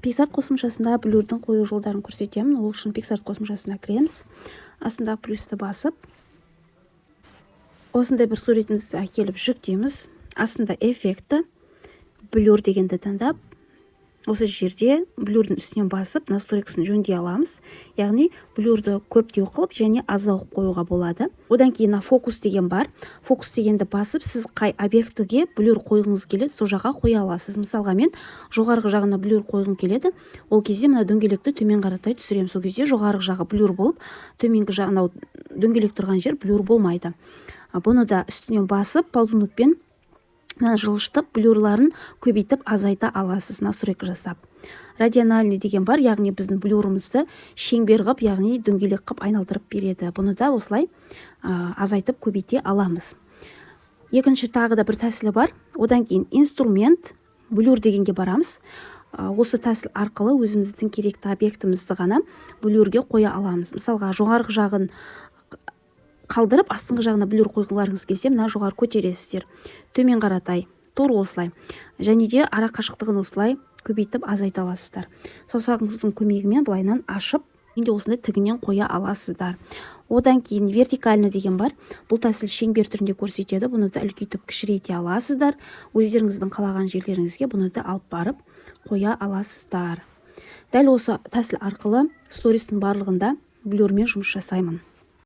Pixart қосымшасында блюрдің қою жолдарын көрсетемін. Ол үшін Pixart қосымшасына кіреміз. Астында плюсті басып, осындай бір суретімізді әкеліп жүктейміз. Астында эффекті, блюр дегенді таңдап, осы жерде блюрдің үстінен басып, настройкасын жөндей аламыз. Яғни блюрді көптеу қылып және азау қоюға болады. Одан кейін фокус деген бар. Фокус дегенді басып, сіз қай объектіге блюр қойғыңыз келеді, сол жаққа қоя аласыз. Мысалға мен жоғарғы жағына блюр қойғым келеді. Ол кезде мына дөңгелекті төмен қаратай түсіремін. Сол кезде жоғарғы жағы блюр болып, төменгі жағына дөңгелек тұрған жер блюр болмайды. Бұны да үстінен басып, ползунокпен жылжытып, блюрларын көбейтіп азайта аласыз, настройка жасап. Радиональный деген бар, яғни біздің блюрымызды шеңбер қып, яғни дөңгелек қып айналдырып береді. Бұны да осылай азайтып көбейте аламыз. Екінші тағы да бір тәсілі бар. Одан кейін инструмент, блюр дегенге барамыз. Осы тәсіл арқылы өзіміздің керекті объектімізді ғана блюрге қоя аламыз. Мысалға, жоғарғы жағын қалдырып, астыңғы жағына блюр қойғыларыңыз келсе, мына жоғары көтересіздер. Төмен қаратай, тура осылай. Және де ара қашықтығын осылай көбейтіп азайта аласыздар. Саусағыңыздың көмегімен былайынан ашып, енді осындай тігінен қоя аласыздар. Одан кейін вертикальный деген бар. Бұл тәсіл шеңбер түрінде көрсетеді. Бұны да үлкейтіп кішірейте аласыздар. Өздеріңіздің қалаған жерлеріңізге бұны да алып барып қоя аласыздар. Дәл осы тәсіл арқылы стористің барлығында блюрмен жұмыс жасаймын.